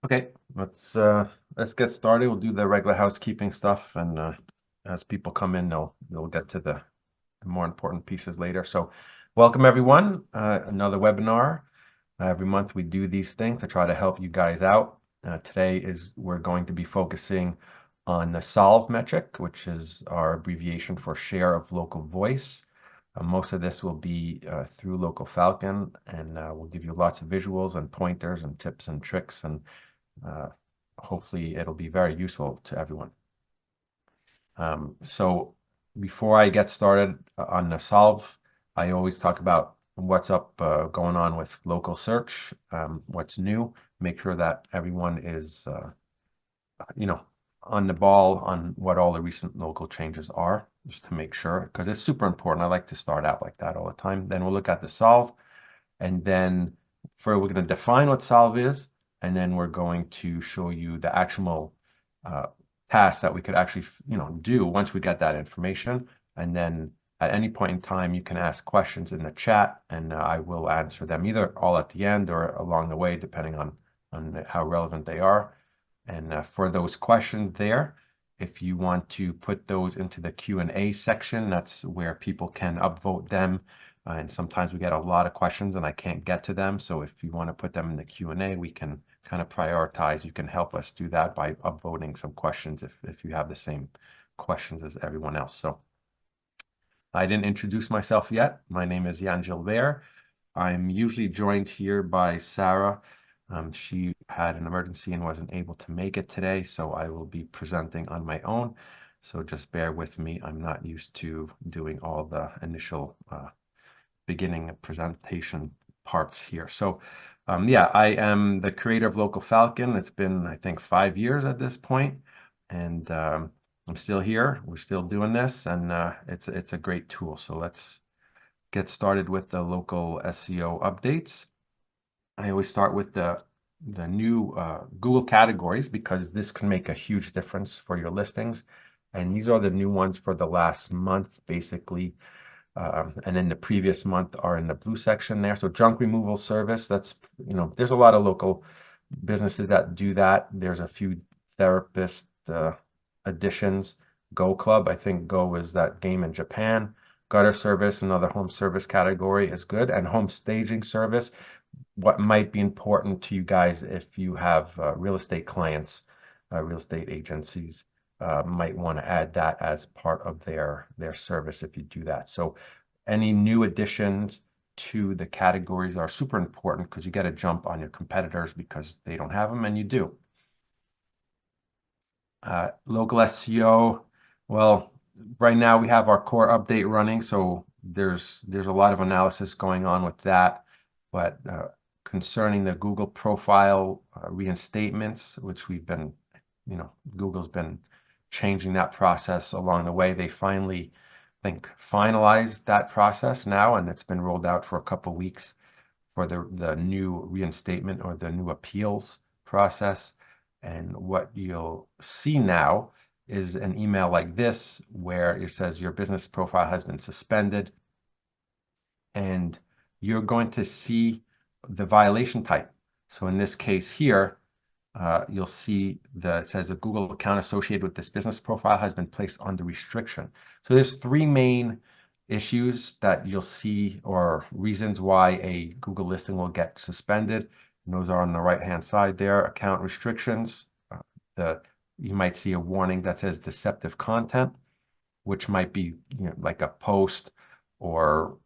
Okay, let's get started. We'll do the regular housekeeping stuff, and as people come in, they'll get to the more important pieces later. So, welcome everyone. Another webinar. Every month we do these things to try to help you guys out. Today we're going to be focusing on the SoLV metric, which is our abbreviation for share of local voice. Most of this will be through Local Falcon, and we'll give you lots of visuals and pointers and tips and tricks, and uh, hopefully it'll be very useful to everyone. So before I get started on the SoLV, I always talk about what's up going on with local search, what's new, make sure that everyone is on the ball on what all the recent local changes are, just to make sure, because it's super important. I like to start out like that all the time. Then we'll look at the SoLV, and then we're going to define what SoLV is, and then we're going to show you the actual tasks that we could actually do once we get that information. And then at any point in time, you can ask questions in the chat, and I will answer them either all at the end or along the way, depending on how relevant they are. And for those questions there, if you want to put those into the Q&A section, that's where people can upvote them. And sometimes we get a lot of questions and I can't get to them. So if you want to put them in the Q&A, we can kind of prioritize. You can help us do that by upvoting some questions if you have the same questions as everyone else. So I didn't introduce myself yet. My name is Gilbert. I'm usually joined here by Sarah. She had an emergency and wasn't able to make it today, so I will be presenting on my own. So just bear with me. I'm not used to doing all the initial beginning presentation parts here. So yeah, I am the creator of Local Falcon. It's been, I think, 5 years at this point, and I'm still here. We're still doing this, and it's a great tool. So let's get started with the local SEO updates. I always start with the new Google categories because this can make a huge difference for your listings. And these are the new ones for the last month, basically. And then the previous month are in the blue section there. So junk removal service, that's, there's a lot of local businesses that do that. There's a few therapist additions. Go Club, I think Go is that game in Japan. Gutter service, another home service category, is good. And home staging service, what might be important to you guys if you have real estate clients, real estate agencies, might want to add that as part of their service if you do that. So any new additions to the categories are super important because you get a jump on your competitors because they don't have them and you do. Local SEO, well, right now we have our core update running, so there's a lot of analysis going on with that. But concerning the Google profile reinstatements, which we've been, Google's been changing that process along the way. They finally, I think, finalized that process now, and it's been rolled out for a couple of weeks for the new reinstatement or the new appeals process. And what you'll see now is an email like this where it says your business profile has been suspended, and you're going to see the violation type. So in this case here, you'll see that it says a Google account associated with this business profile has been placed under restriction. So there's three main issues that you'll see, or reasons why a Google listing will get suspended. And those are on the right-hand side there. Account restrictions. You might see a warning that says deceptive content, which might be like a post or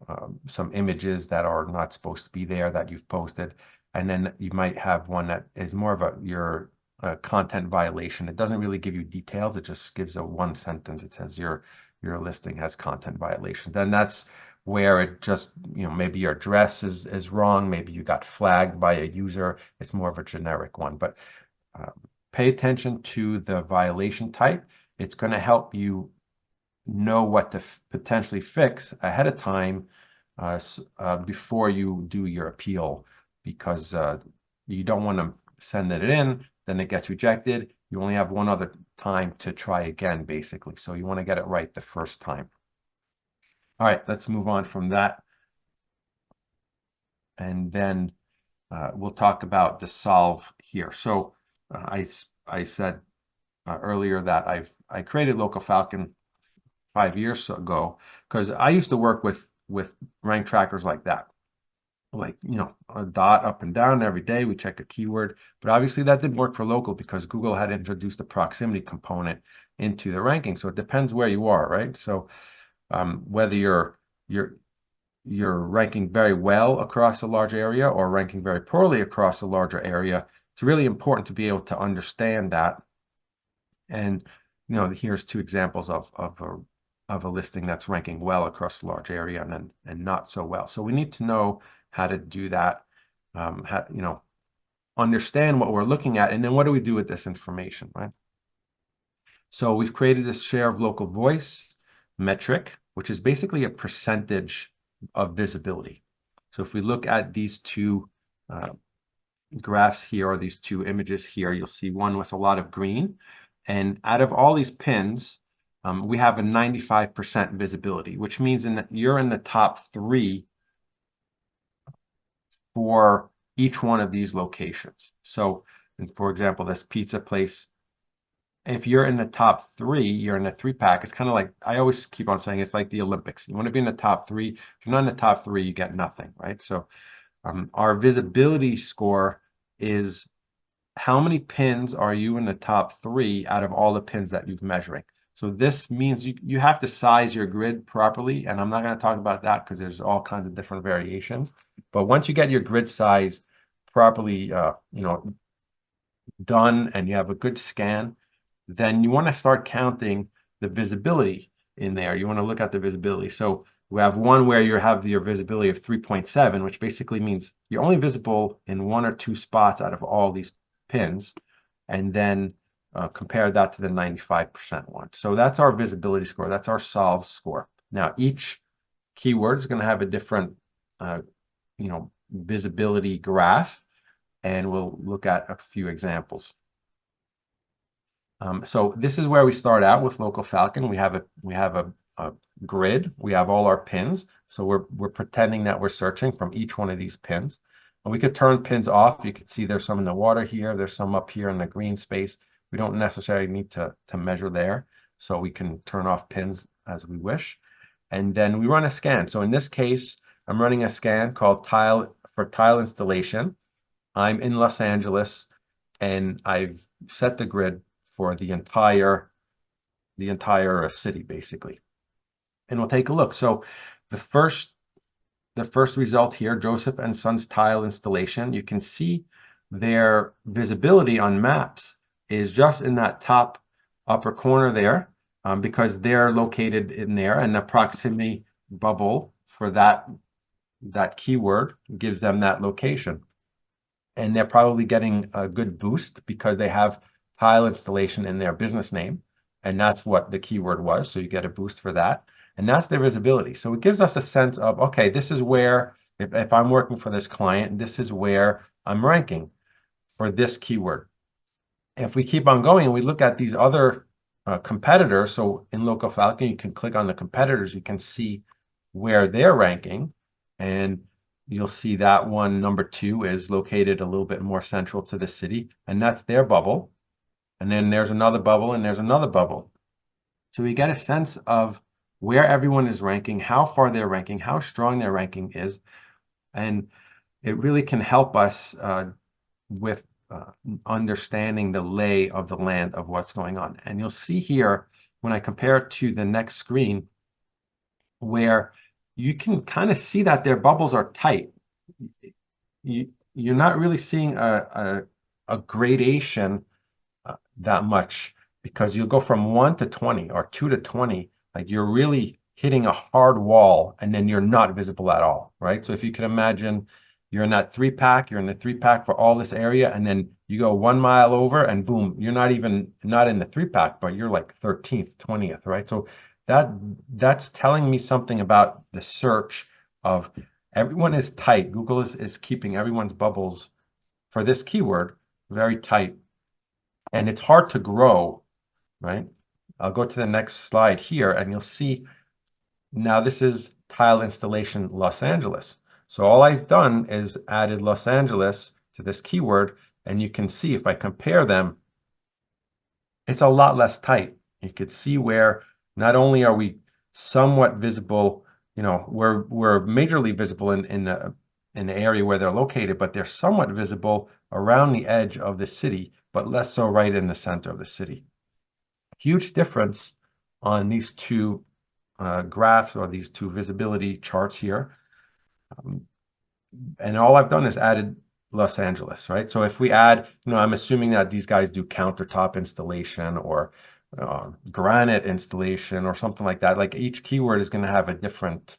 some images that are not supposed to be there that you've posted. And then you might have one that is more of your content violation. It doesn't really give you details. It just gives a one sentence. It says your listing has content violation. Then that's where it just, maybe your address is wrong. Maybe you got flagged by a user. It's more of a generic one. But pay attention to the violation type. It's going to help you know what to potentially fix ahead of time before you do your appeal, because you don't want to send it in, then it gets rejected. You only have one other time to try again, basically. So you want to get it right the first time. All right, let's move on from that. And then we'll talk about the SoLV here. So I said earlier that I created Local Falcon 5 years ago because I used to work with rank trackers like that, like a dot up and down every day. We check a keyword, but obviously that didn't work for local because Google had introduced a proximity component into the ranking. So it depends where you are, right? So whether you're ranking very well across a large area or ranking very poorly across a larger area, it's really important to be able to understand that. And here's two examples of a listing that's ranking well across a large area and not so well. So we need to know how to do that, understand what we're looking at, and then what do we do with this information, right? So we've created this share of local voice metric, which is basically a percentage of visibility. So if we look at these two graphs here, or these two images here, you'll see one with a lot of green. And out of all these pins, we have a 95% visibility, which means you're in the top 3 for each one of these locations. So, for example, this pizza place, if you're in the top 3, you're in the 3-pack. It's kind of like, I always keep on saying, it's like the Olympics. You want to be in the top 3. If you're not in the top 3, you get nothing, right? So our visibility score is how many pins are you in the top 3 out of all the pins that you've measuring. So this means you have to size your grid properly, and I'm not going to talk about that because there's all kinds of different variations. But once you get your grid size properly, done, and you have a good scan, then you want to start counting the visibility in there. You want to look at the visibility. So we have one where you have your visibility of 3.7, which basically means you're only visible in 1 or 2 spots out of all these pins, and then compare that to the 95% one. So that's our visibility score. That's our SoLV score. Now, each keyword is going to have a different, visibility graph, and we'll look at a few examples. So this is where we start out with Local Falcon. We have a grid. We have all our pins. So we're pretending that we're searching from each one of these pins. And we could turn pins off. You can see there's some in the water here. There's some up here in the green space. We don't necessarily need to measure there. So we can turn off pins as we wish. And then we run a scan. So in this case, I'm running a scan called tile installation. I'm in Los Angeles, and I've set the grid for the entire city, basically. And we'll take a look. So the first result here, Joseph and Sons tile installation, you can see their visibility on maps is just in that top upper corner there, because they're located in there, and the proximity bubble for that keyword gives them that location. And they're probably getting a good boost because they have tile installation in their business name, and that's what the keyword was. So you get a boost for that, and that's their visibility. So it gives us a sense of, okay, this is where, if I'm working for this client, this is where I'm ranking for this keyword. If we keep on going and we look at these other competitors, so in Local Falcon, you can click on the competitors, you can see where they're ranking, and you'll see that one, number 2, is located a little bit more central to the city, and that's their bubble. And then there's another bubble, and there's another bubble. So we get a sense of where everyone is ranking, how far they're ranking, how strong their ranking is, and it really can help us with understanding the lay of the land of what's going on. And you'll see here, when I compare it to the next screen, where you can kind of see that their bubbles are tight. You're not really seeing a gradation that much, because you'll go from 1 to 20 or 2 to 20. Like, you're really hitting a hard wall, and then you're not visible at all, right? So if you can imagine, you're in that 3-pack, you're in the 3-pack for all this area, and then you go 1 mile over, and boom, you're not in the 3-pack, but you're like 13th, 20th, right? So that's telling me something about the search of everyone is tight. Google is keeping everyone's bubbles for this keyword very tight, and it's hard to grow, right? I'll go to the next slide here, and you'll see now this is tile installation Los Angeles. So all I've done is added Los Angeles to this keyword, And you can see if I compare them, it's a lot less tight. You could see where not only are we somewhat visible, we're majorly visible in the area where they're located, but they're somewhat visible around the edge of the city, but less so right in the center of the city. Huge difference on these two graphs or these two visibility charts here. And all I've done is added Los Angeles, right? So if we add, I'm assuming that these guys do countertop installation or granite installation or something like that. Like each keyword is going to have a different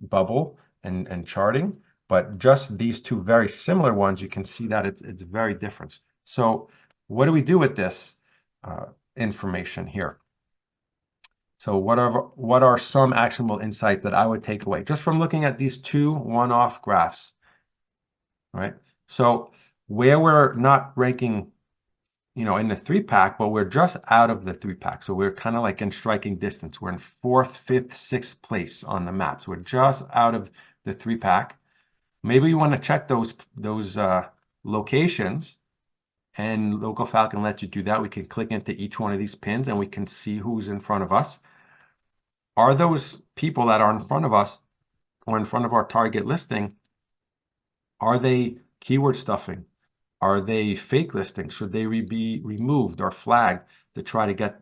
bubble and charting, but just these two very similar ones, you can see that it's very different. So what do we do with this information here? So what are some actionable insights that I would take away just from looking at these two one-off graphs, right? So where we're not ranking, in the 3-pack, but we're just out of the 3-pack. So we're kind of like in striking distance. We're in 4th, 5th, 6th place on the map. So we're just out of the 3-pack. Maybe you want to check those locations, and Local Falcon lets you do that. We can click into each one of these pins and we can see who's in front of us. Are those people that are in front of us or in front of our target listing, are they keyword stuffing? Are they fake listings? Should they be removed or flagged to try to get,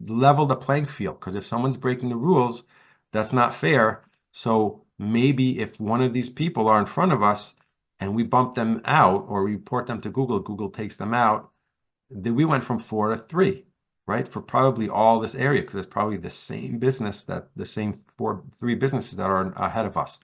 level the playing field? Because if someone's breaking the rules, that's not fair. So maybe if one of these people are in front of us and we bump them out or report them to Google, Google takes them out, then we went from 4 to 3, right? For probably all this area, because it's probably the same business, that the same 3 businesses that are ahead of us.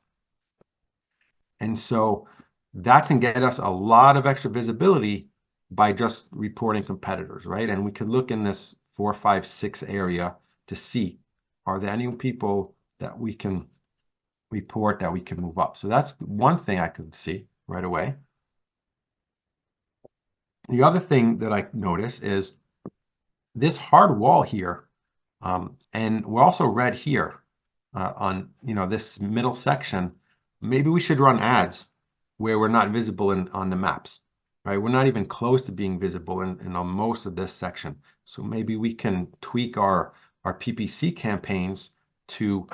And so that can get us a lot of extra visibility by just reporting competitors, right? And we could look in this 4, 5, 6 area to see, are there any people that we can report that we can move up? So that's one thing I could see right away. The other thing that I notice is this hard wall here, and we're also red here on this middle section. Maybe we should run ads where we're not visible on the maps, right? We're not even close to being visible in most of this section. So maybe we can tweak our PPC campaigns to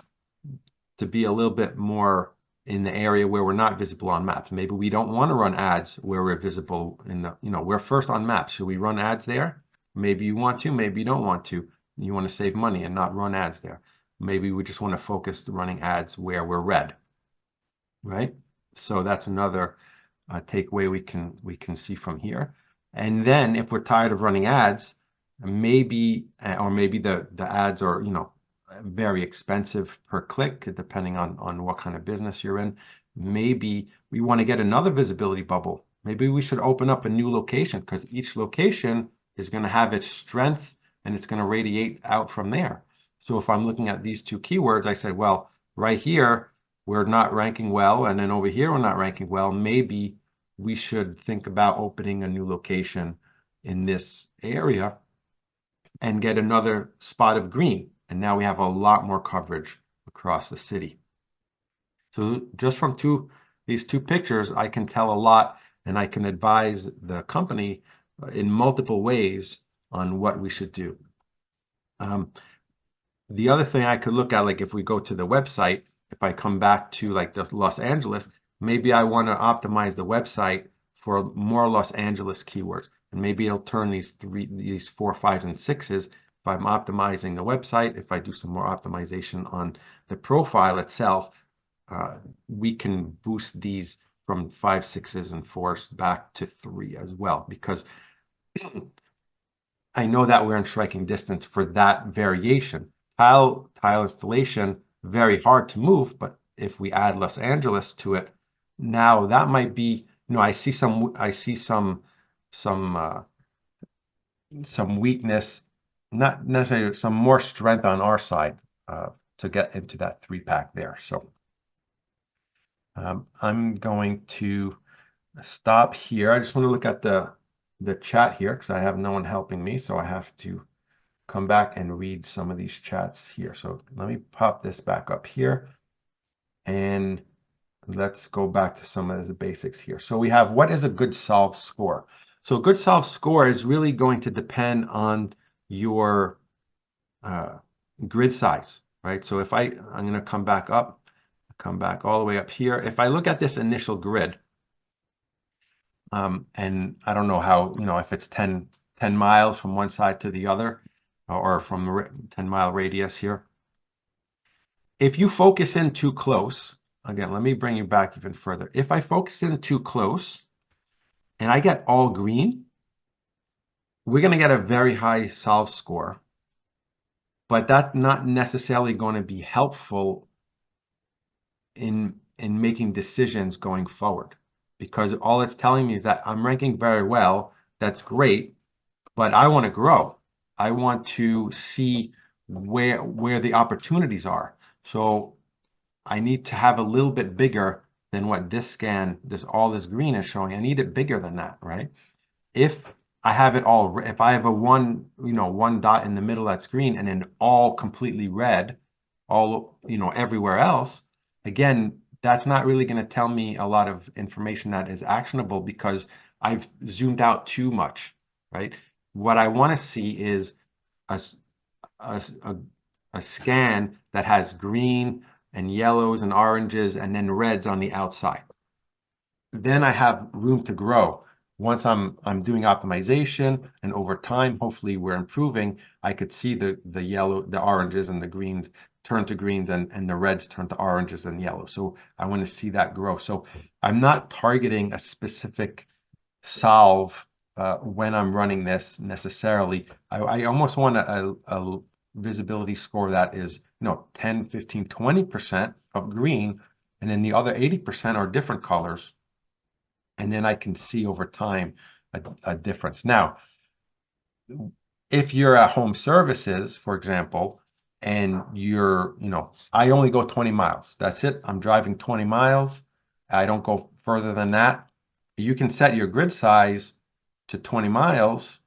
be a little bit more in the area where we're not visible on maps. Maybe we don't want to run ads where we're visible in the, we're first on maps. Should we run ads there? Maybe you want to, maybe you don't want to. You want to save money and not run ads there. Maybe we just want to focus running ads where we're red, right? So that's another takeaway we can see from here. And then if we're tired of running ads, maybe the ads are very expensive per click, depending on what kind of business you're in. Maybe we want to get another visibility bubble. Maybe we should open up a new location, because each location is going to have its strength and it's going to radiate out from there. So if I'm looking at these two keywords, I said, well, right here, we're not ranking well, and then over here, we're not ranking well. Maybe we should think about opening a new location in this area and get another spot of green. And now we have a lot more coverage across the city. So just from these two pictures, I can tell a lot, and I can advise the company in multiple ways on what we should do. The other thing I could look at, like if we go to the website, if I come back to like the Los Angeles, maybe I want to optimize the website for more Los Angeles keywords. And maybe it'll turn these 4, 5, and 6s. If I'm optimizing the website, if I do some more optimization on the profile itself, we can boost these from 5, 6s, and 4s back to 3 as well, because I know that we're in striking distance for that variation. Tile installation, very hard to move, but if we add Los Angeles to it, now that might be, I see some weakness, not necessarily, some more strength on our side to get into that 3-pack there. So I'm going to stop here. I just want to look at the chat here, because I have no one helping me, so I have to come back and read some of these chats here. So let me pop this back up here and let's go back to some of the basics here. So we have, what is a good SoLV score? So a good SoLV score is really going to depend on your grid size, right? So if I'm going to come back up, come back all the way up here. If I look at this initial grid, and I don't know how, if it's 10 miles from one side to the other, or from the 10-mile radius here. If you focus in too close, again, let me bring you back even further. If I focus in too close and I get all green, we're going to get a very high SoLV score, but that's not necessarily going to be helpful in making decisions going forward, because all it's telling me is that I'm ranking very well. That's great, but I want to grow. I want to see where the opportunities are. So I need to have a little bit bigger than what this scan, all this green is showing. I need it bigger than that, right? If I have it all, if I have a one dot in the middle that's green and then all completely red, all, everywhere else, again, that's not really going to tell me a lot of information that is actionable, because I've zoomed out too much, right? What I want to see is a, a scan that has green and yellows and oranges and then reds on the outside. Then I have room to grow. Once I'm doing optimization, and over time, hopefully we're improving, I could see the yellow, the oranges and the greens turn to greens, and the reds turn to oranges and yellow. So I want to see that grow. So I'm not targeting a specific SoLV when I'm running this necessarily. I almost want a visibility score that is 10, 15, 20% of green, and then the other 80% are different colors, and then I can see over time a difference. Now, if you're at home services, for example, and I only go 20 miles. That's it. I'm driving 20 miles. I don't go further than that. You can set your grid size to 20 miles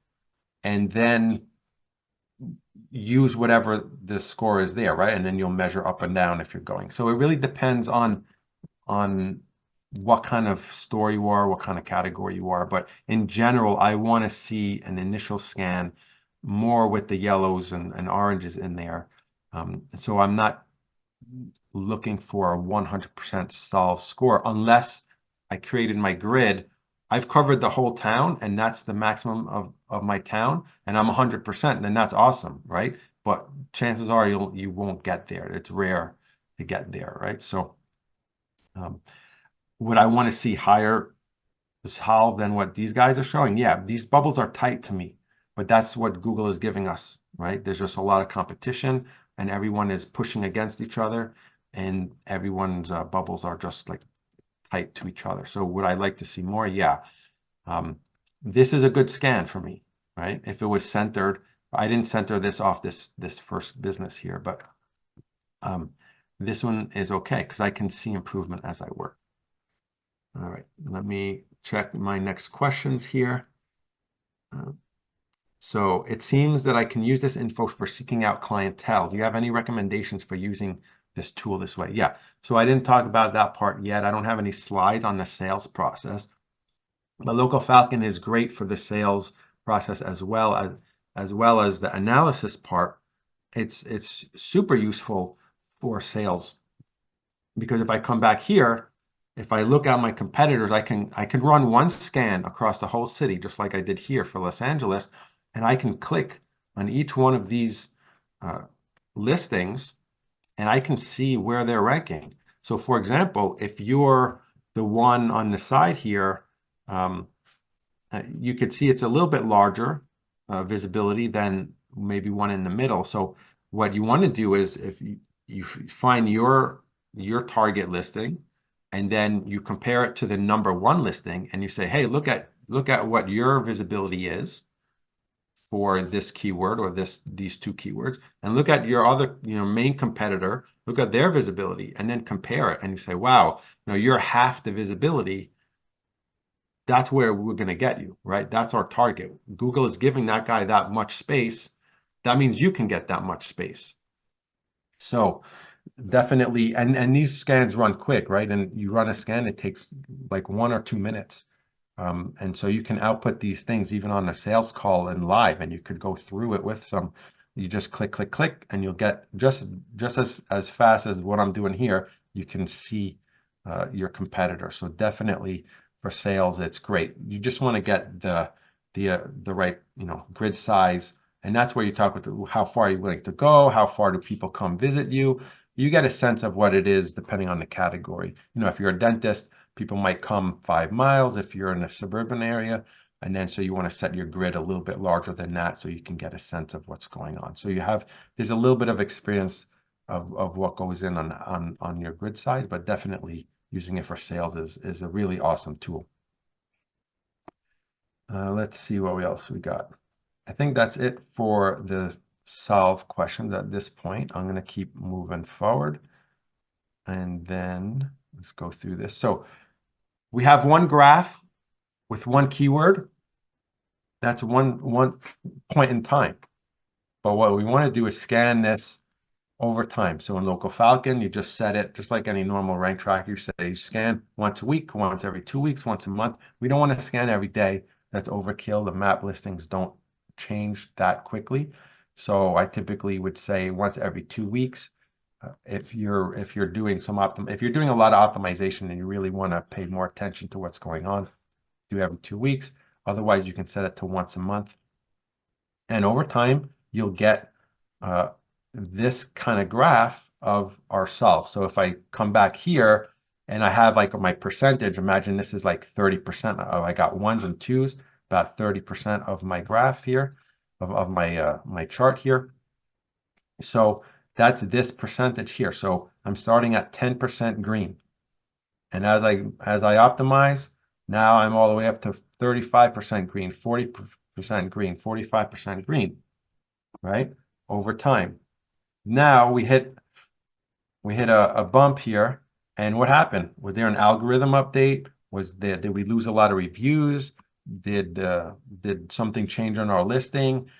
and then use whatever the score is there, right? And then you'll measure up and down if you're going. So it really depends on what kind of store you are, what kind of category you are. But in general, I want to see an initial scan more with the yellows and oranges in there. So I'm not looking for a 100% SoLV score unless I created my grid. I've covered the whole town, and that's the maximum of my town, and I'm 100%, then that's awesome, right? But chances are you won't get there. It's rare to get there, right? So would I want to see higher SoLV than what these guys are showing? Yeah, these bubbles are tight to me, but that's what Google is giving us, right? There's just a lot of competition, and everyone is pushing against each other, and everyone's bubbles are just like tight to each other. So would I like to see more? Yeah. This is a good scan for me, right? If it was centered, I didn't center this off this first business here, but this one is okay because I can see improvement as I work. All right, let me check my next questions here. So it seems that I can use this info for seeking out clientele. Do you have any recommendations for using this tool this way? Yeah, so I didn't talk about that part yet. I don't have any slides on the sales process, but Local Falcon is great for the sales process as well as the analysis part. It's super useful for sales, because if I come back here, if I look at my competitors, I can run one scan across the whole city, just like I did here for Los Angeles, and I can click on each one of these listings, and I can see where they're ranking. So for example, if you're the one on the side here, you could see it's a little bit larger visibility than maybe one in the middle. So what you want to do is, if you find your target listing, and then you compare it to the #1 listing, and you say, hey, look at what your visibility is for this keyword or these two keywords, and look at your other main competitor, look at their visibility, and then compare it, and you say, wow, you're half the visibility. That's where we're going to get you, right? That's our target. Google is giving that guy that much space. That means you can get that much space. So definitely, and these scans run quick, right? And you run a scan, it takes like 1 or 2 minutes. And so you can output these things even on a sales call and live, and you could go through it with some, you just click, click, click, and you'll get just as fast as what I'm doing here, you can see your competitor. So definitely for sales, it's great. You just want to get the right, grid size, and that's where you talk with how far are you willing to go, how far do people come visit you. You get a sense of what it is depending on the category. If you're a dentist, people might come 5 miles if you're in a suburban area. And then so you want to set your grid a little bit larger than that so you can get a sense of what's going on. So there's a little bit of experience of what goes in on your grid size, but definitely using it for sales is a really awesome tool. Let's see what else we got. I think that's it for the SoLV questions at this point. I'm going to keep moving forward. And then let's go through this. So we have one graph with one keyword. That's one point in time. But what we want to do is scan this over time. So in Local Falcon, you just set it just like any normal rank tracker. You say you scan once a week, once every 2 weeks, once a month. We don't want to scan every day. That's overkill. The map listings don't change that quickly. So I typically would say once every 2 weeks. If you're doing if you're doing a lot of optimization and you really want to pay more attention to what's going on, do every 2 weeks. Otherwise, you can set it to once a month. And over time, you'll get this kind of graph of our SoLV. So if I come back here and I have like my percentage, imagine this is like 30%. I got ones and twos, about 30% of my graph here, of my chart here. So that's this percentage here. So I'm starting at 10% green. And as I optimize, now I'm all the way up to 35% green, 40% green, 45% green, right? Over time. Now we hit a bump here. And what happened? Was there an algorithm update? Did we lose a lot of reviews? Did something change on our listing?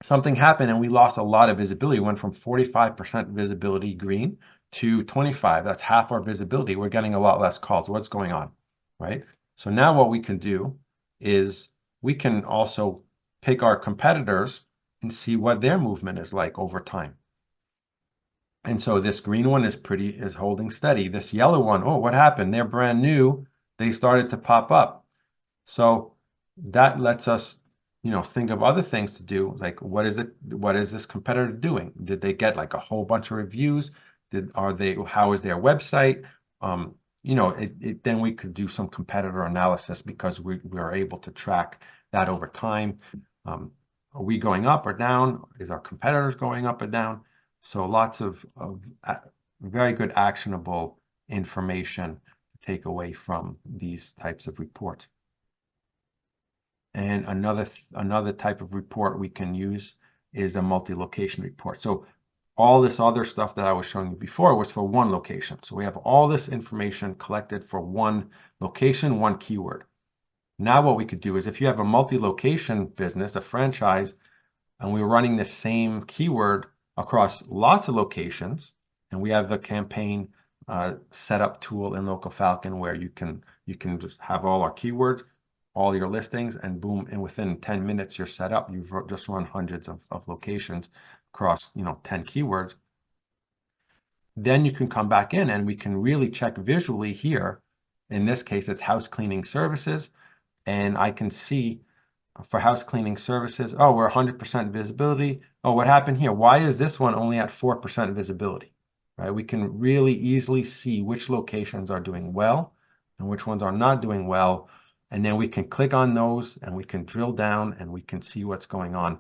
Something happened and we lost a lot of visibility. We went from 45% visibility green to 25. That's half our visibility. We're getting a lot less calls. What's going on, right? So now what we can do is we can also pick our competitors and see what their movement is like over time. And so this green one is holding steady. This yellow one, oh, what happened? They're brand new. They started to pop up. So that lets us think of other things to do, like what is this competitor doing? Did they get like a whole bunch of reviews? How is their website? Then we could do some competitor analysis because we are able to track that over time. Are we going up or down? Is our competitors going up or down? So lots of very good actionable information to take away from these types of reports. And another type of report we can use is a multi-location report. So all this other stuff that I was showing you before was for one location. So we have all this information collected for one location, one keyword. Now what we could do is if you have a multi-location business, a franchise, and we're running the same keyword across lots of locations, and we have the campaign setup tool in Local Falcon where you can just have all our keywords, all your listings, and boom, and within 10 minutes you're set up. You've just run hundreds of locations across 10 keywords. Then you can come back in and we can really check visually here. In this case, it's house cleaning services. And I can see for house cleaning services, oh, we're 100% visibility. Oh, what happened here? Why is this one only at 4% visibility? Right? We can really easily see which locations are doing well and which ones are not doing well. And then we can click on those and we can drill down and we can see what's going on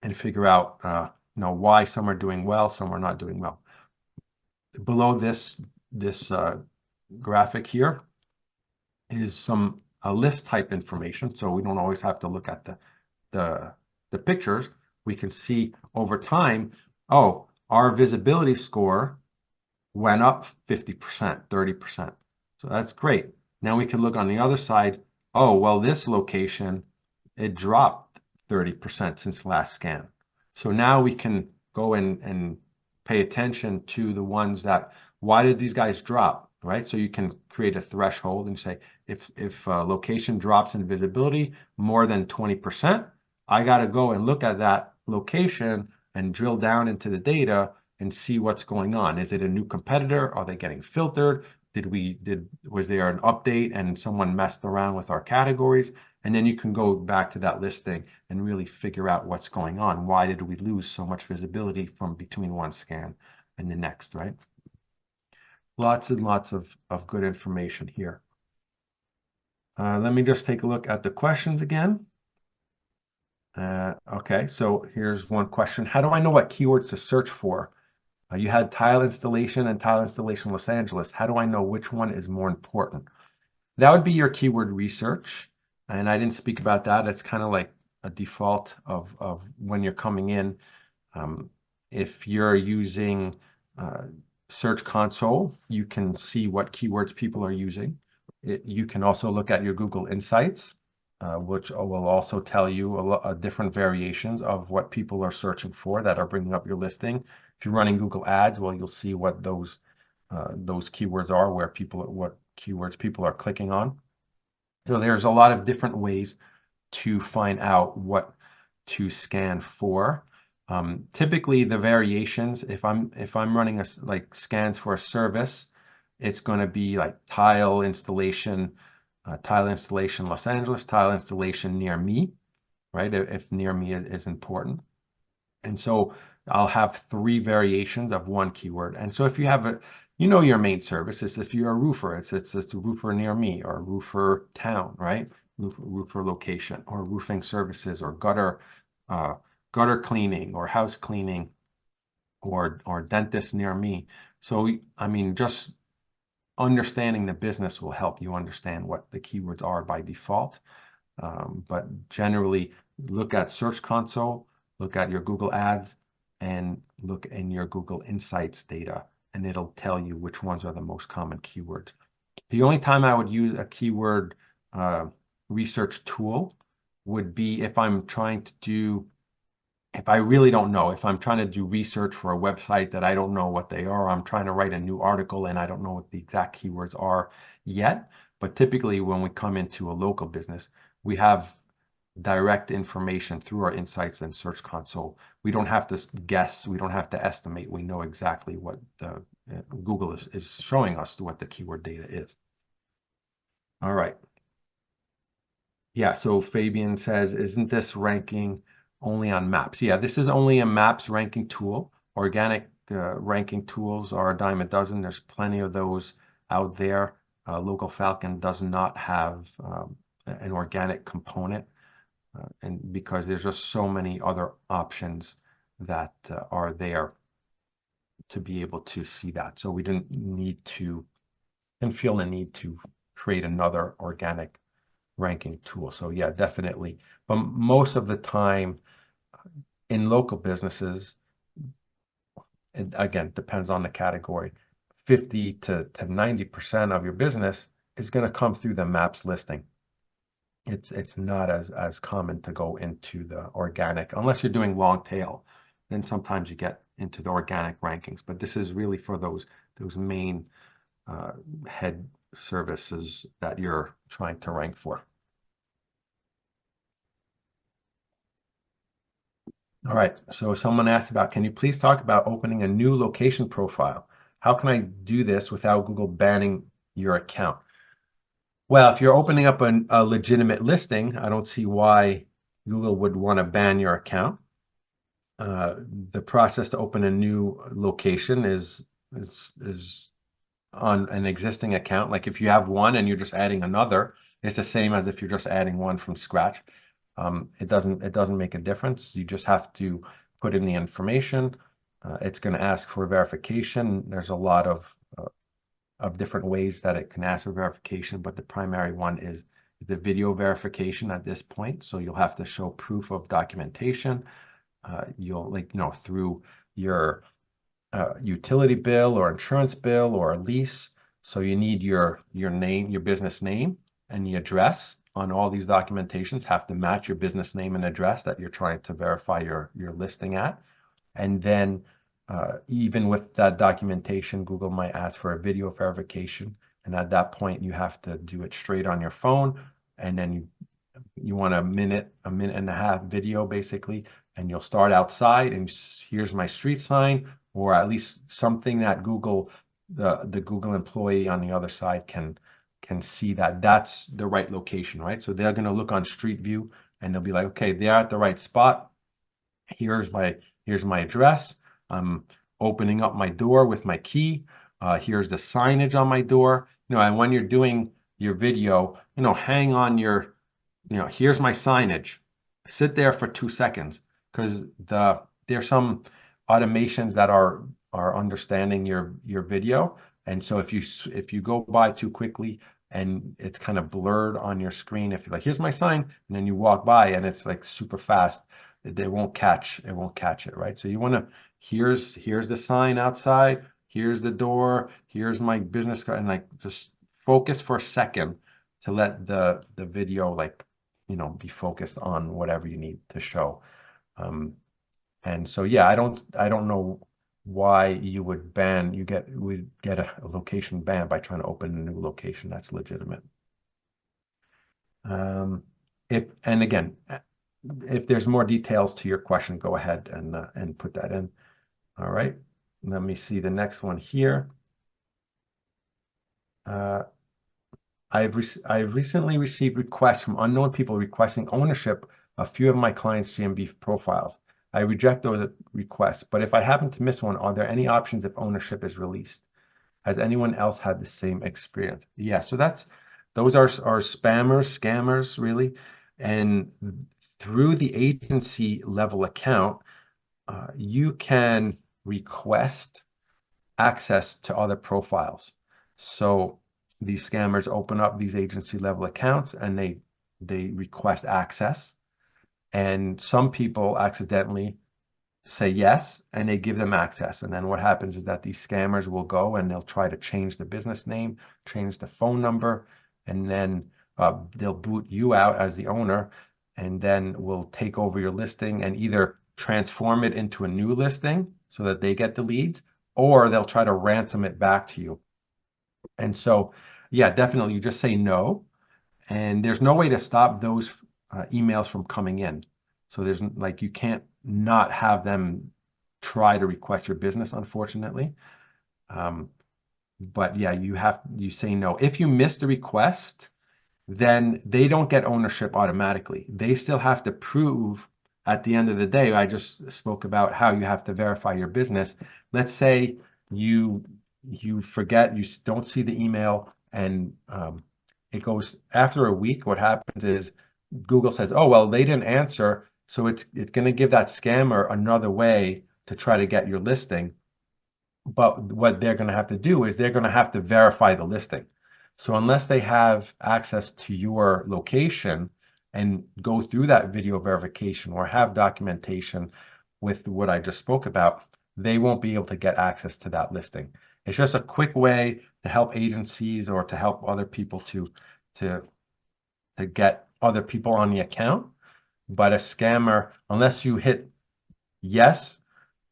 and figure out why some are doing well, some are not doing well. Below this graphic here is some list type information. So we don't always have to look at the pictures. We can see over time, oh, our visibility score went up 50%, 30%. So that's great. Now we can look on the other side. Oh, well, this location, it dropped 30% since last scan. So now we can go in and pay attention to the ones that, why did these guys drop, right? So you can create a threshold and say, if location drops in visibility more than 20%, I got to go and look at that location and drill down into the data and see what's going on. Is it a new competitor? Are they getting filtered? Was there an update and someone messed around with our categories? And then you can go back to that listing and really figure out what's going on. Why did we lose so much visibility from between one scan and the next, right? Lots and lots of good information here. Let me just take a look at the questions again. Okay, so here's one question. How do I know what keywords to search for? You had tile installation and tile installation Los Angeles. How do I know which one is more important? That would be your keyword research. And I didn't speak about that. It's kind of like a default of when you're coming in. If you're using Search Console, you can see what keywords people are using. You can also look at your Google Insights, which will also tell you different variations of what people are searching for that are bringing up your listing. If you're running Google Ads, well, you'll see what those keywords are, what keywords people are clicking on. So there's a lot of different ways to find out what to scan for. Typically, the variations, if I'm running like scans for a service, it's going to be like tile installation Los Angeles, tile installation near me, right? If near me is important. And so I'll have 3 variations of one keyword. And so if you have your main services, if you're a roofer, it's a roofer near me, or a roofer town, right? Roofer location, or roofing services, or gutter cleaning, or house cleaning, or dentist near me. So I mean, just understanding the business will help you understand what the keywords are by default. But generally, look at Search Console, look at your Google Ads, and look in your Google Insights data, and it'll tell you which ones are the most common keywords. The only time I would use a keyword research tool would be if I'm trying to do, if I really don't know, if I'm trying to do research for a website that I don't know what they are, I'm trying to write a new article and I don't know what the exact keywords are yet. But typically when we come into a local business, we have direct information through our insights and Search Console. We don't have to guess, we don't have to estimate. We know exactly what Google is showing us what the keyword data is. All right. Yeah, so Fabian says, isn't this ranking only on maps? Yeah, this is only a maps ranking tool. Organic ranking tools are a dime a dozen. There's plenty of those out there. Local Falcon does not have an organic component, and because there's just so many other options that are there to be able to see that. So we didn't need to and feel the need to create another organic ranking tool. So yeah, definitely. But most of the time in local businesses, it again depends on the category, 50 to 90% of your business is going to come through the maps listing. It's not as common to go into the organic unless you're doing long tail. Then sometimes you get into the organic rankings. But this is really for those main head services that you're trying to rank for. All right, so someone asked about, can you please talk about opening a new location profile? How can I do this without Google banning your account? Well, if you're opening up a legitimate listing, I don't see why Google would want to ban your account. The process to open a new location is on an existing account. Like if you have one and you're just adding another, it's the same as if you're just adding one from scratch. It doesn't make a difference. You just have to put in the information. It's going to ask for verification. There's a lot of different ways that it can ask for verification, but the primary one is the video verification at this point. So you'll have to show proof of documentation. You'll through your utility bill or insurance bill or a lease. So you need your name, your business name, and the address on all these documentations have to match your business name and address that you're trying to verify your listing at. And then even with that documentation, Google might ask for a video verification. And at that point, you have to do it straight on your phone. And then you want a minute and a half video basically. And you'll start outside and here's my street sign, or at least something that Google, the Google employee on the other side can see that that's the right location, right? So they're going to look on Street View and they'll be like, okay, they're at the right spot. Here's my address. I'm opening up my door with my key. Here's the signage on my door. And when you're doing your video, hang on your, here's my signage. Sit there for 2 seconds because there's some automations that are understanding your video. And so if you go by too quickly and it's kind of blurred on your screen, if you're like, here's my sign, and then you walk by and it's like super fast, it won't catch it, right? So you want to, here's the sign outside, here's the door, here's my business card, and like just focus for a second to let the video like be focused on whatever you need to show. And so yeah, I don't know why you would get a location ban by trying to open a new location. That's legitimate. And again, if there's more details to your question, go ahead and put that in. All right, let me see the next one here. I've recently received requests from unknown people requesting ownership of a few of my clients' GMB profiles. I reject those requests, but if I happen to miss one, are there any options if ownership is released? Has anyone else had the same experience? Yeah, so those are scammers, really. And through the agency level account, you can request access to other profiles. So these scammers open up these agency level accounts and they request access. And some people accidentally say yes and they give them access. And then what happens is that these scammers will go and they'll try to change the business name, change the phone number, and then they'll boot you out as the owner, and then will take over your listing and either transform it into a new listing so that they get the leads, or they'll try to ransom it back to you. And so, yeah, definitely you just say no. And there's no way to stop those emails from coming in. So there's like, you can't not have them try to request your business, unfortunately. But yeah, you say no. If you miss the request, then they don't get ownership automatically. They still have to prove at the end of the day. I just spoke about how you have to verify your business. Let's say you forget, you don't see the email, and it goes after a week. What happens is Google says, oh, well, they didn't answer. So it's going to give that scammer another way to try to get your listing. But what they're going to have to do is they're going to have to verify the listing. So unless they have access to your location and go through that video verification or have documentation with what I just spoke about, they won't be able to get access to that listing. It's just a quick way to help agencies or to help other people to get other people on the account. But a scammer, unless you hit yes,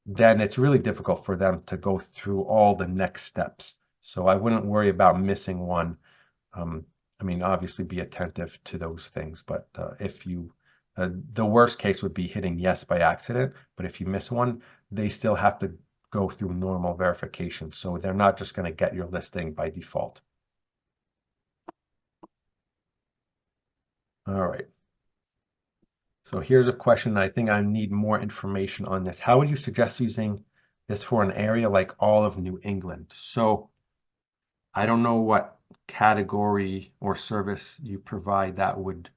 then it's really difficult for them to go through all the next steps. So I wouldn't worry about missing one. I mean, obviously be attentive to those things, but if you, the worst case would be hitting yes by accident, but if you miss one, they still have to go through normal verification. So they're not just going to get your listing by default. All right. So here's a question. I think I need more information on this. How would you suggest using this for an area like all of New England? So I don't know what category or service you provide that would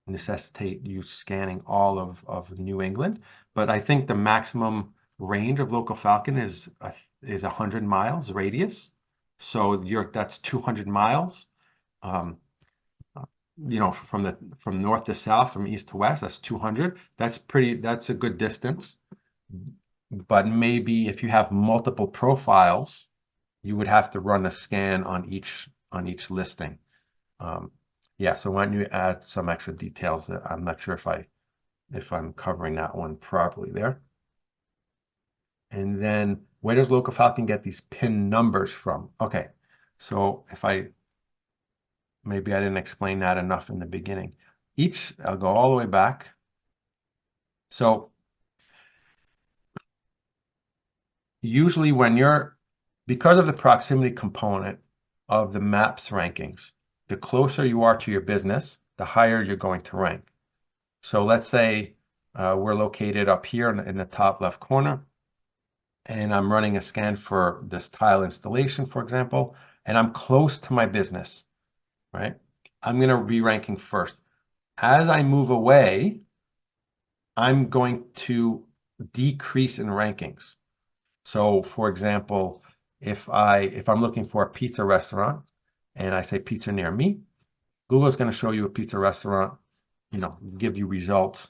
necessitate you scanning all of New England, but I think the maximum range of local falcon is 100 miles radius. So that's 200 miles. From north to south, from east to west, that's 200. That's a good distance. But maybe if you have multiple profiles, you would have to run a scan on each listing. Yeah, so why don't you add some extra details? I'm not sure if I'm covering that one properly there. And then where does Local Falcon get these pin numbers from? Okay, so maybe I didn't explain that enough in the beginning. I'll go all the way back. So usually because of the proximity component of the maps rankings, the closer you are to your business, the higher you're going to rank. So let's say we're located up here in the top left corner, and I'm running a scan for this tile installation, for example, and I'm close to my business, right? I'm going to be ranking first. As I move away, I'm going to decrease in rankings. So for example, if I'm looking for a pizza restaurant and I say pizza near me, Google's going to show you a pizza restaurant, give you results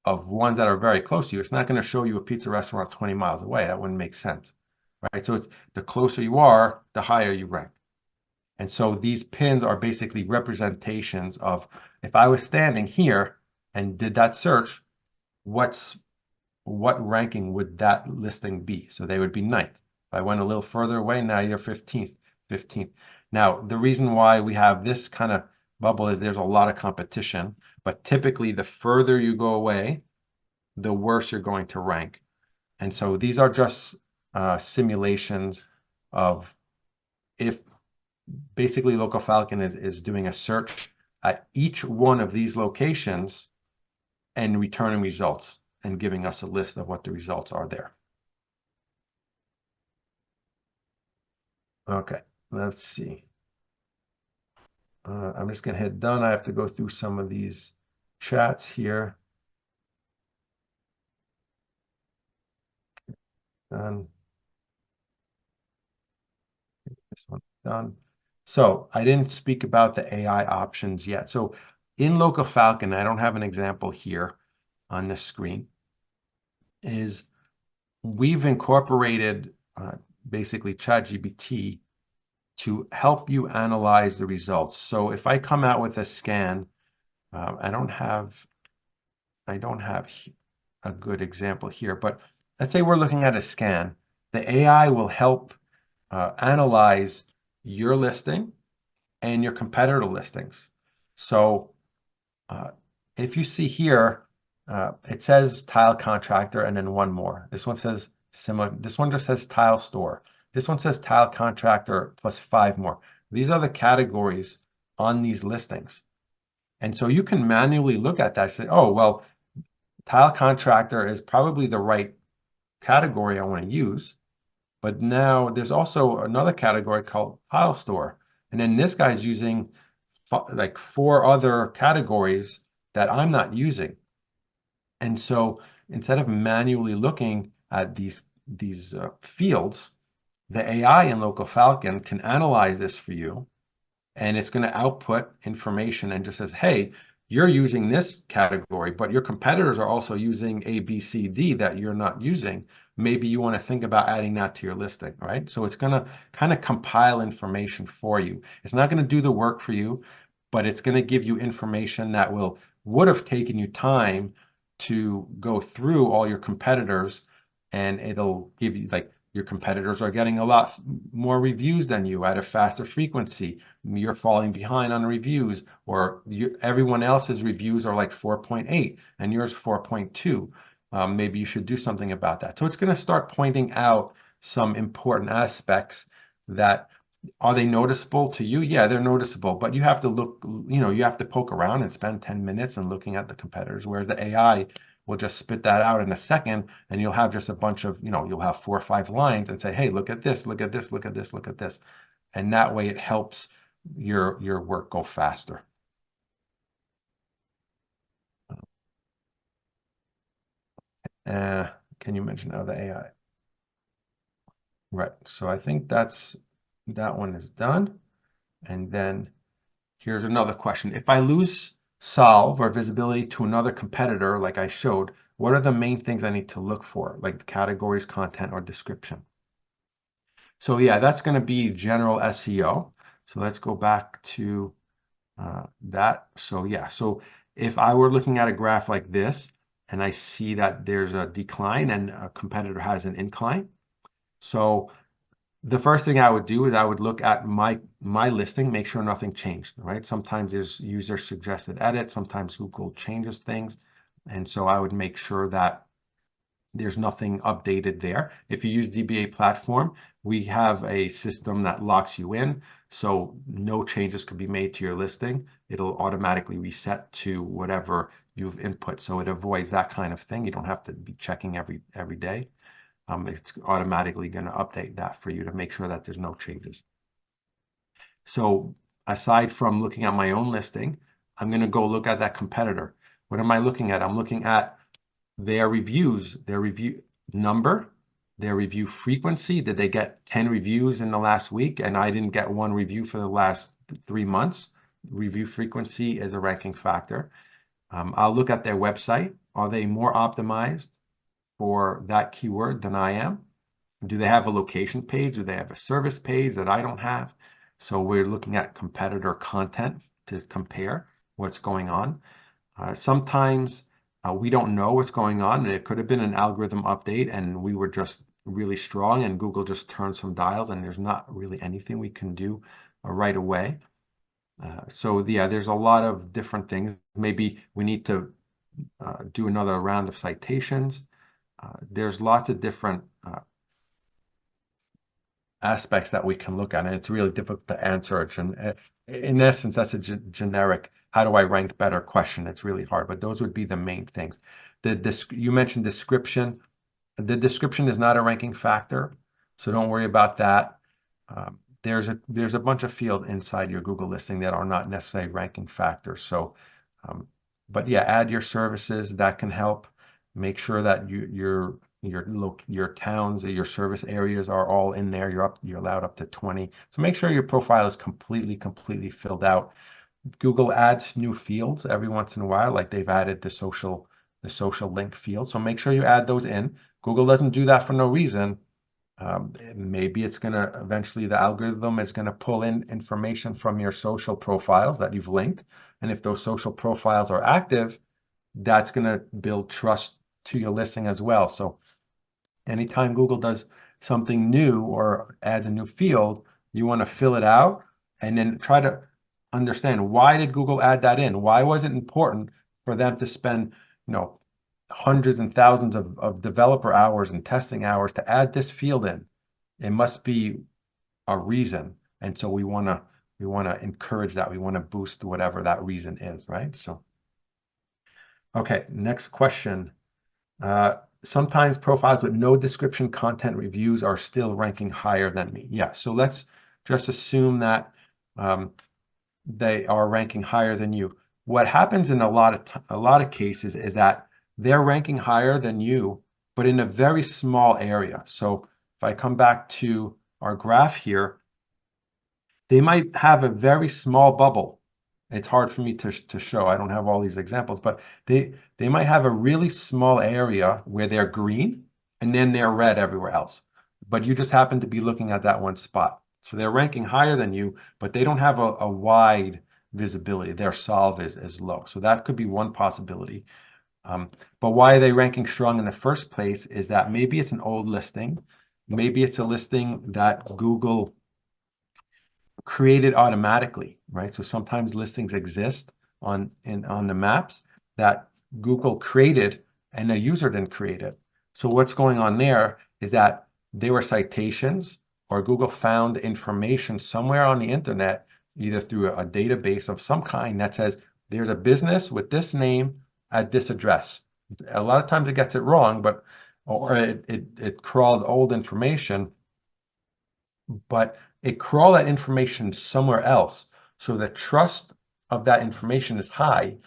of ones that are very close to you. It's not going to show you a pizza restaurant 20 miles away. That wouldn't make sense, right? So it's the closer you are, the higher you rank. And so these pins are basically representations of, if I was standing here and did that search, what ranking would that listing be? So they would be 9th. If I went a little further away, now you're 15th. Now, the reason why we have this kind of bubble is there's a lot of competition, but typically the further you go away, the worse you're going to rank. And so these are just simulations of if basically Local Falcon is doing a search at each one of these locations and returning results and giving us a list of what the results are there. Okay, let's see. I'm just going to hit done. I have to go through some of these chats here. Done. This one's done. So I didn't speak about the AI options yet. So in Local Falcon, I don't have an example here on the screen, is we've incorporated basically ChatGPT to help you analyze the results. So if I come out with a scan, I don't have a good example here, but let's say we're looking at a scan. The AI will help analyze your listing and your competitor listings. So if you see here, it says tile contractor and then one more. This one says similar. This one just says tile store. This one says tile contractor plus 5 more. These are the categories on these listings. And so you can manually look at that and say, oh, well, tile contractor is probably the right category I want to use. But now there's also another category called tile store. And then this guy's using like 4 other categories that I'm not using. And so instead of manually looking at these fields, the AI in Local Falcon can analyze this for you, and it's going to output information and just says, hey, you're using this category, but your competitors are also using A, B, C, D that you're not using. Maybe you want to think about adding that to your listing, right? So it's going to kind of compile information for you. It's not going to do the work for you, but it's going to give you information that would have taken you time to go through all your competitors, and it'll give you, like, your competitors are getting a lot more reviews than you at a faster frequency. You're falling behind on reviews, or everyone else's reviews are like 4.8 and yours 4.2. Maybe you should do something about that. So it's going to start pointing out some important aspects that, are they noticeable to you? Yeah, they're noticeable, but you have to look, you have to poke around and spend 10 minutes and looking at the competitors, whereas the AI will just spit that out in a second, and you'll have just a bunch of, you'll have 4 or 5 lines and say, hey, look at this, look at this, look at this, look at this. And that way it helps your work go faster. Can you mention other AI? Right. So I think that one is done. And then here's another question. If I lose SoLV or visibility to another competitor, like I showed, what are the main things I need to look for, like the categories, content, or description? So yeah, that's going to be general SEO. So let's go back to that. So yeah, so if I were looking at a graph like this, and I see that there's a decline and a competitor has an incline. So the first thing I would do is I would look at my listing, make sure nothing changed, right? Sometimes there's user suggested edits, sometimes Google changes things. And so I would make sure that there's nothing updated there. If you use DBA platform, we have a system that locks you in, so no changes could be made to your listing. It'll automatically reset to whatever you've input, so it avoids that kind of thing. You don't have to be checking every day. It's automatically going to update that for you to make sure that there's no changes. So aside from looking at my own listing, I'm going to go look at that competitor. What am I looking at? I'm looking at their reviews, their review number, their review frequency. Did they get 10 reviews in the last week and I didn't get one review for the last 3 months? Review frequency is a ranking factor. I'll look at their website. Are they more optimized for that keyword than I am? Do they have a location page? Do they have a service page that I don't have? So we're looking at competitor content to compare what's going on. Sometimes we don't know what's going on. It could have been an algorithm update and we were just really strong and Google just turned some dials and there's not really anything we can do right away. So yeah, there's a lot of different things. Maybe we need to do another round of citations. There's lots of different aspects that we can look at, and it's really difficult to answer it. And in essence, that's a generic, how do I rank better question. It's really hard, but those would be the main things. You mentioned description. The description is not a ranking factor, so don't worry about that. There's a bunch of fields inside your Google listing that are not necessarily ranking factors. So, but yeah, add your services that can help. Make sure that your towns, your service areas are all in there. You're allowed up to 20. So make sure your profile is completely filled out. Google adds new fields every once in a while, like they've added the social link field. So make sure you add those in. Google doesn't do that for no reason. Maybe it's going to eventually, the algorithm is going to pull in information from your social profiles that you've linked. And if those social profiles are active, that's going to build trust to your listing as well. So anytime Google does something new or adds a new field, you want to fill it out and then try to understand, why did Google add that in? Why was it important for them to spend, hundreds and thousands of developer hours and testing hours to add this field in? It must be a reason. And so we want to encourage that. We want to boost whatever that reason is, right? So, okay, next question. Sometimes profiles with no description content reviews are still ranking higher than me. Yeah, so let's just assume that they are ranking higher than you. What happens in a lot of cases is that they're ranking higher than you, but in a very small area. So if I come back to our graph here, they might have a very small bubble. It's hard for me to show. I don't have all these examples, but they might have a really small area where they're green and then they're red everywhere else. But you just happen to be looking at that one spot. So they're ranking higher than you, but they don't have a wide visibility. Their SoLV is low. So that could be one possibility. But why are they ranking strong in the first place is that maybe it's an old listing. Maybe it's a listing that Google created automatically, right? So sometimes listings exist on the maps that Google created and a user didn't create it. So what's going on there is that they were citations, or Google found information somewhere on the internet, either through a database of some kind, that says there's a business with this name at this address. A lot of times it gets it wrong, or it crawled old information, but it crawled that information somewhere else. So the trust of that information is high.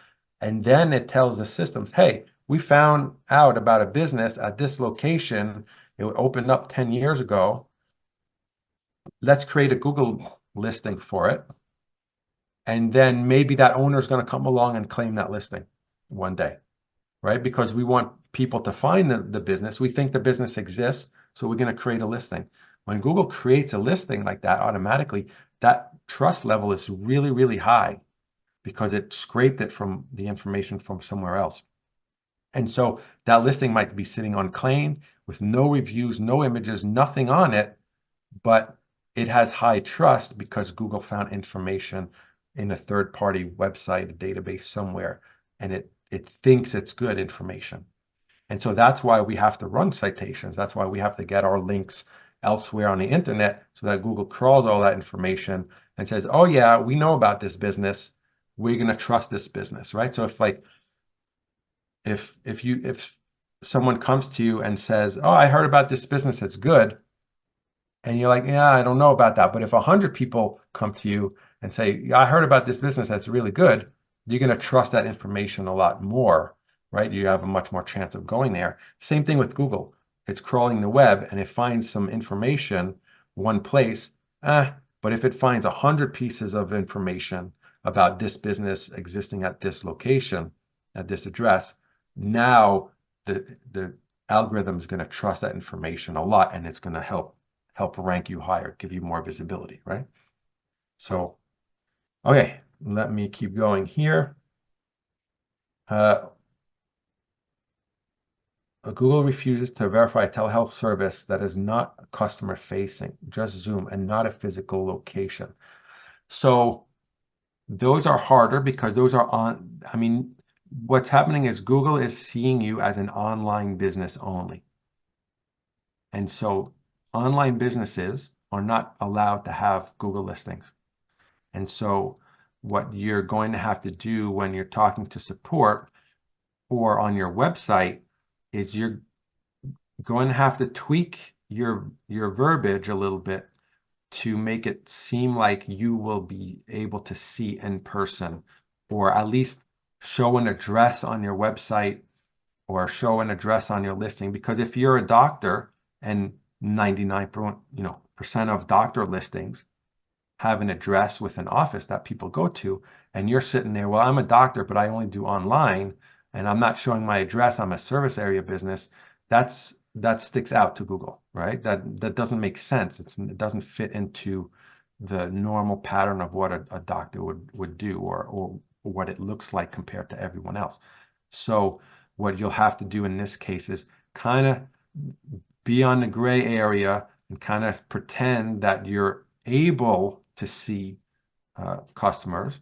And then it tells the systems, hey, we found out about a business at this location. It opened up 10 years ago. Let's create a Google listing for it. And then maybe that owner is going to come along and claim that listing one day, right? Because we want people to find the business. We think the business exists, so we're going to create a listing. When Google creates a listing like that automatically, that trust level is really high because it scraped it from the information from somewhere else. And so that listing might be sitting unclaimed with no reviews, no images, nothing on it, but it has high trust because Google found information in a third-party website, a database somewhere, and it thinks it's good information. And so that's why we have to run citations. That's why we have to get our links elsewhere on the internet so that Google crawls all that information and says, oh yeah, we know about this business. We're going to trust this business, right? So if someone comes to you and says, oh, I heard about this business, it's good, and you're like, yeah, I don't know about that. But if 100 people come to you and say, yeah, I heard about this business that's really good, you're going to trust that information a lot more, right? You have a much more chance of going there. Same thing with Google. It's crawling the web and it finds some information one place, but if it finds 100 pieces of information about this business existing at this location, at this address, now the algorithm is going to trust that information a lot, and it's going to help rank you higher, give you more visibility, right? So, okay, let me keep going here. Google refuses to verify a telehealth service that is not customer facing, just Zoom and not a physical location. So those are harder because those are on, I mean, what's happening is Google is seeing you as an online business only. And so online businesses are not allowed to have Google listings. And so what you're going to have to do when you're talking to support or on your website is you're going to have to tweak your verbiage a little bit to make it seem like you will be able to see in person, or at least show an address on your website or show an address on your listing. Because if you're a doctor and 99% of doctor listings have an address with an office that people go to, and you're sitting there, well, I'm a doctor, but I only do online, and I'm not showing my address, I'm a service area business, that sticks out to Google, right? That doesn't make sense. It doesn't fit into the normal pattern of what a doctor would do, or what it looks like compared to everyone else. So what you'll have to do in this case is kind of be on the gray area and kind of pretend that you're able to see customers,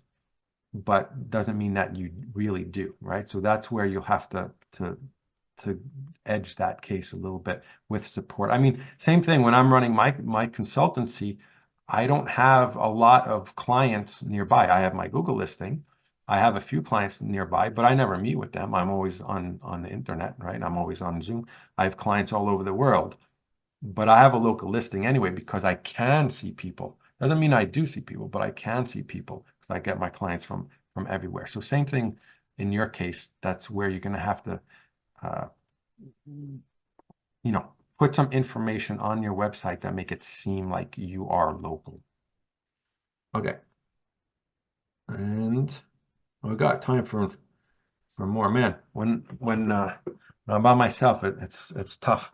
but doesn't mean that you really do, right? So that's where you'll have to edge that case a little bit with support. I mean, same thing when I'm running my consultancy, I don't have a lot of clients nearby. I have my Google listing. I have a few clients nearby, but I never meet with them. I'm always on the internet, right? I'm always on Zoom. I have clients all over the world, but I have a local listing anyway because I can see people. Doesn't mean I do see people, but I can see people because I get my clients from everywhere. So same thing in your case. That's where you're going to have to, uh, put some information on your website that make it seem like you are local. Okay, and we got time for more. Man, when I'm by myself, it's tough.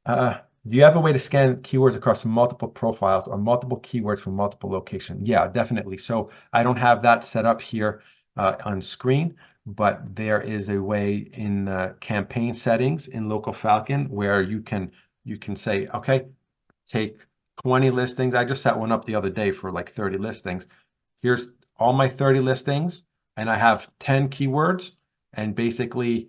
Do you have a way to scan keywords across multiple profiles or multiple keywords from multiple locations? Yeah, definitely. So I don't have that set up here on screen, but there is a way in the campaign settings in Local Falcon where you can say, okay, take 20 listings. I just set one up the other day for like 30 listings. Here's all my 30 listings, and I have 10 keywords, and basically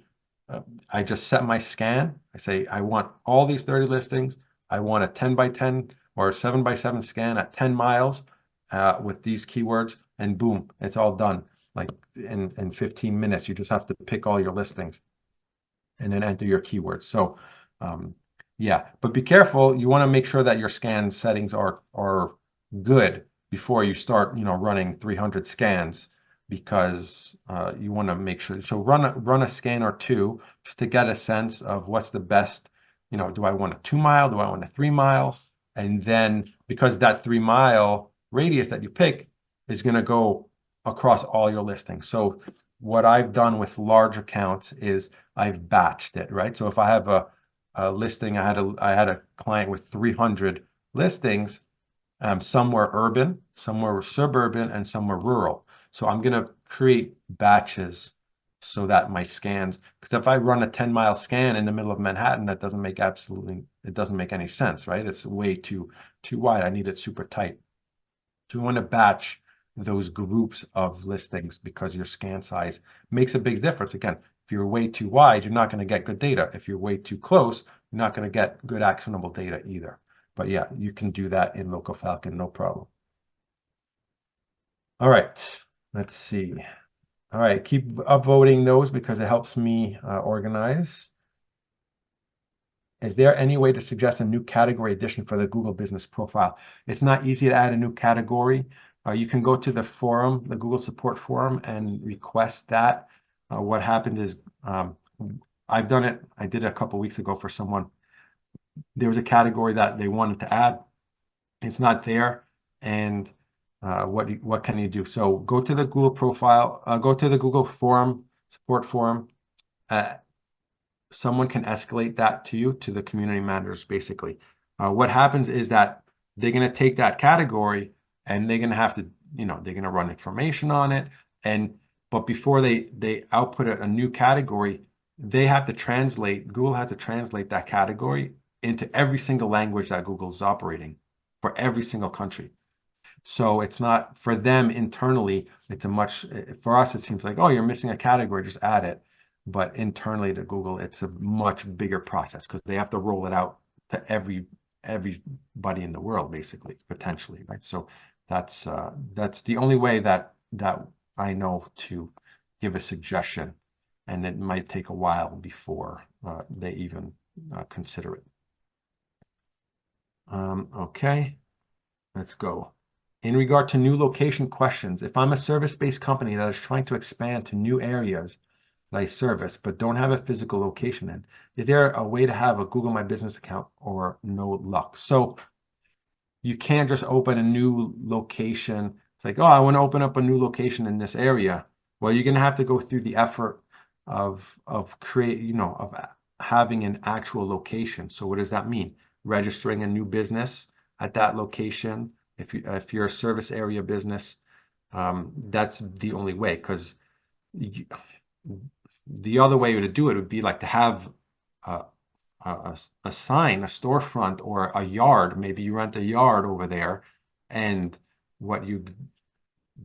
I just set my scan. I say, I want all these 30 listings. I want a 10 by 10 or 7 by 7 scan at 10 miles with these keywords, and boom, it's all done. Like in 15 minutes, you just have to pick all your listings and then enter your keywords. So yeah, but be careful. You want to make sure that your scan settings are good before you start, running 300 scans, because you want to make sure. So run a scan or two just to get a sense of what's the best. Do I want a 2 mile? Do I want a 3 mile? And then because that 3 mile radius that you pick is going to go across all your listings. So what I've done with large accounts is I've batched it, right? So if I have a listing, I had a client with 300 listings. Some were urban, some were suburban, and some were rural. So I'm going to create batches so that my scans, because if I run a 10-mile scan in the middle of Manhattan, that doesn't make it doesn't make any sense, right? It's way too wide. I need it super tight. So you want to batch those groups of listings because your scan size makes a big difference. Again, if you're way too wide, you're not going to get good data. If you're way too close, you're not going to get good actionable data either. But yeah, you can do that in Local Falcon, no problem. All right, let's see. All right, keep upvoting those because it helps me organize. Is there any way to suggest a new category addition for the Google Business Profile? It's not easy to add a new category. You can go to the forum, the Google Support Forum, and request that. What happened is I've done it. I did it a couple weeks ago for someone. There was a category that they wanted to add. It's not there. And what can you do? So go to the Google profile, go to the Google Forum, Support Forum. Someone can escalate that to you, to the community managers, basically. What happens is that they're going to take that category and they're going to have to, they're going to run information on it. But before they output a new category, they have to translate, Google has to translate that category into every single language that Google is operating for every single country. So it's not for them internally, for us, it seems like, oh, you're missing a category, just add it. But internally to Google, it's a much bigger process because they have to roll it out to everybody in the world, basically, potentially, right? So that's the only way that I know to give a suggestion, and it might take a while before they even consider it. Okay, let's go. In regard to new location questions, if I'm a service-based company that is trying to expand to new areas that I service, but don't have a physical location in, is there a way to have a Google My Business account or no luck? So you can't just open a new location. It's like, oh, I want to open up a new location in this area. Well, you're going to have to go through the effort of having an actual location. So what does that mean? Registering a new business at that location. If you're a service area business, that's the only way, because the other way to do it would be like to have a sign, a storefront, or a yard. Maybe you rent a yard over there, and you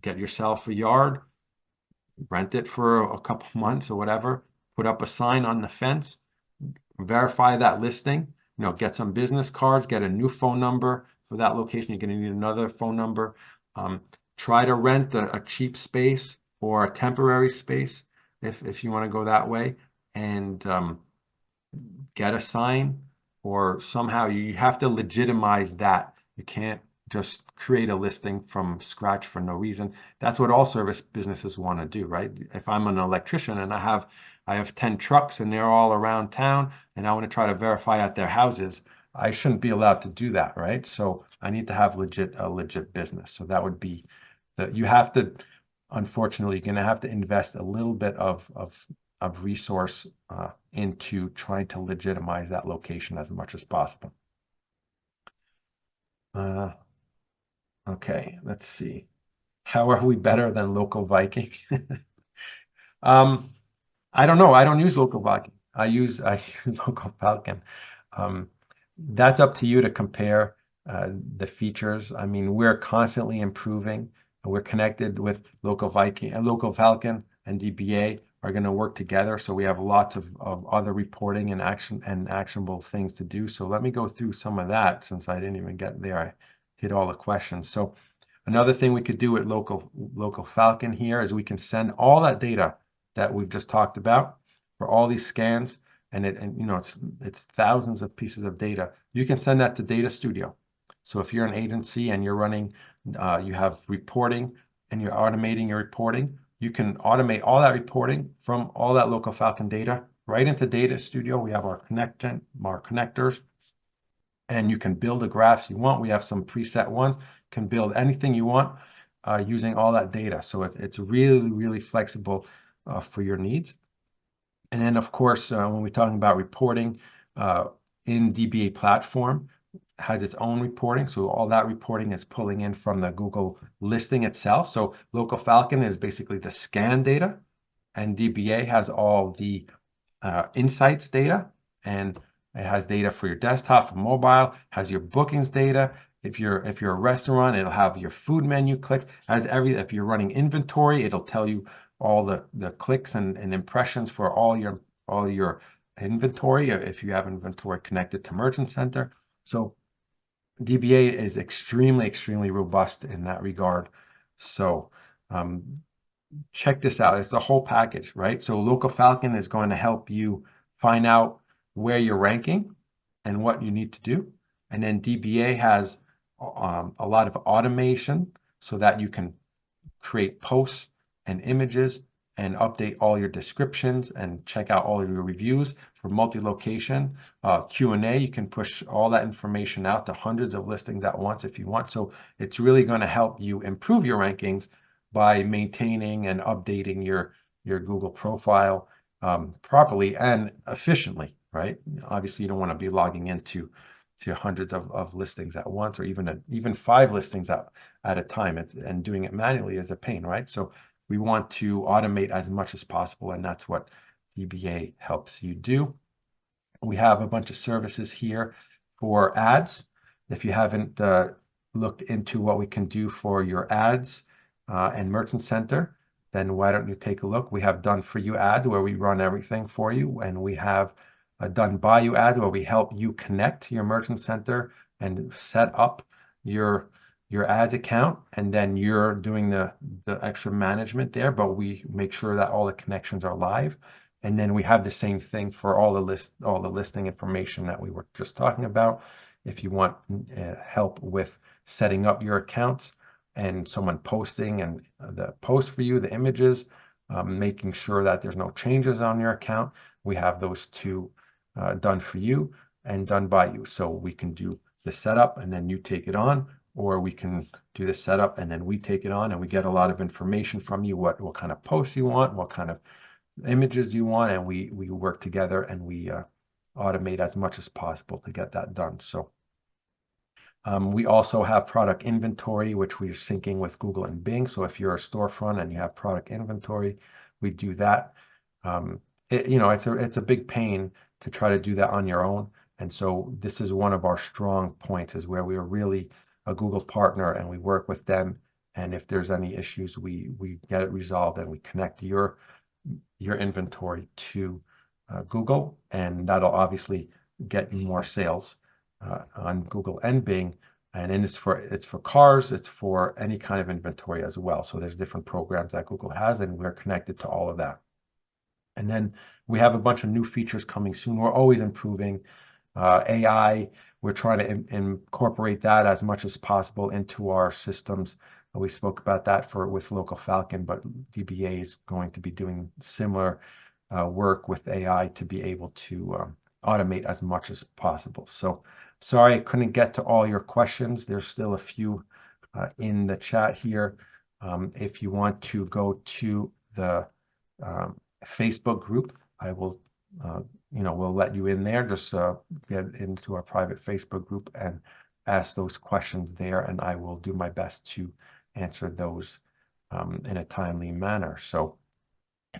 get yourself a yard, rent it for a couple months or whatever, put up a sign on the fence, verify that listing, get some business cards, get a new phone number for that location. You're going to need another phone number. Try to rent a cheap space or a temporary space if you want to go that way, and get a sign, or somehow you have to legitimize that. You can't just create a listing from scratch for no reason. That's what all service businesses want to do, right? If I'm an electrician and I have 10 trucks and they're all around town and I want to try to verify at their houses, I shouldn't be allowed to do that, right? So I need to have a legit business. So that would be that you have to, unfortunately, you're going to have to invest a little bit of resource into trying to legitimize that location as much as possible. Okay, let's see. How are we better than Local Viking? I don't know. I don't use Local Viking. I use Local Falcon. That's up to you to compare the features. I mean, we're constantly improving. We're connected with Local Viking and Local Falcon and DBA are going to work together. So we have lots of other reporting and actionable things to do. So let me go through some of that since I didn't even get there. I hit all the questions. So another thing we could do with Local Falcon here is we can send all that data that we've just talked about for all these scans, and it's thousands of pieces of data. You can send that to Data Studio. So if you're an agency and you're running, you have reporting and you're automating your reporting, you can automate all that reporting from all that Local Falcon data right into Data Studio. We have our connectors, and you can build the graphs you want. We have some preset ones. You can build anything you want using all that data. So it's really, really flexible for your needs. And then, of course, when we're talking about reporting, in DBA platform has its own reporting. So all that reporting is pulling in from the Google listing itself. So Local Falcon is basically the scan data, and DBA has all the insights data, and it has data for your desktop, for mobile, has your bookings data. If you're a restaurant, it'll have your food menu clicks, has if you're running inventory, it'll tell you all the clicks and impressions for all your inventory if you have inventory connected to Merchant Center. So DBA is extremely robust in that regard. So um, check this out. It's a whole package, right? So Local Falcon is going to help you find out where you're ranking and what you need to do. And then DBA has a lot of automation so that you can create posts and images and update all your descriptions and check out all your reviews for multi-location. Q&A, you can push all that information out to hundreds of listings at once if you want. So it's really going to help you improve your rankings by maintaining and updating your Google profile properly and efficiently, right? Obviously, you don't want to be logging into hundreds of listings at once, or even 5 listings at a time. And doing it manually is a pain, right? So we want to automate as much as possible, and that's what DBA helps you do. We have a bunch of services here for ads. If you haven't looked into what we can do for your ads and Merchant Center, then why don't you take a look? We have Done For You ad where we run everything for you, and we have a Done By You ad where we help you connect your Merchant Center and set up your ads account, and then you're doing the extra management there, but we make sure that all the connections are live. And then we have the same thing for all the listing information that we were just talking about. If you want help with setting up your accounts and someone posting and the post for you, the images, making sure that there's no changes on your account, we have those two Done For You and Done By You. So we can do the setup and then you take it on, or we can do the setup and then we take it on, and we get a lot of information from you, what kind of posts you want, what kind of images you want, and we work together and we automate as much as possible to get that done. So we also have product inventory, which we're syncing with Google and Bing. So if you're a storefront and you have product inventory, we do that. It's a big pain to try to do that on your own. And so this is one of our strong points, is where we are really a Google partner and we work with them. And if there's any issues, we get it resolved and we connect your inventory to Google, and that'll obviously get you more sales on Google and Bing. And then it's for cars, it's for any kind of inventory as well. So there's different programs that Google has, and we're connected to all of that. And then we have a bunch of new features coming soon. We're always improving. AI, we're trying to incorporate that as much as possible into our systems. We spoke about that with Local Falcon, but DBA is going to be doing similar work with AI to be able to automate as much as possible. So sorry I couldn't get to all your questions. There's still a few in the chat here. If you want to go to the Facebook group, I will we'll let you in there. Just get into our private Facebook group and ask those questions there, and I will do my best to answer those in a timely manner. So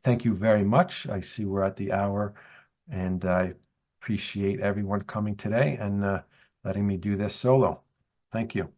thank you very much. I see we're at the hour, and I appreciate everyone coming today and letting me do this solo. Thank you.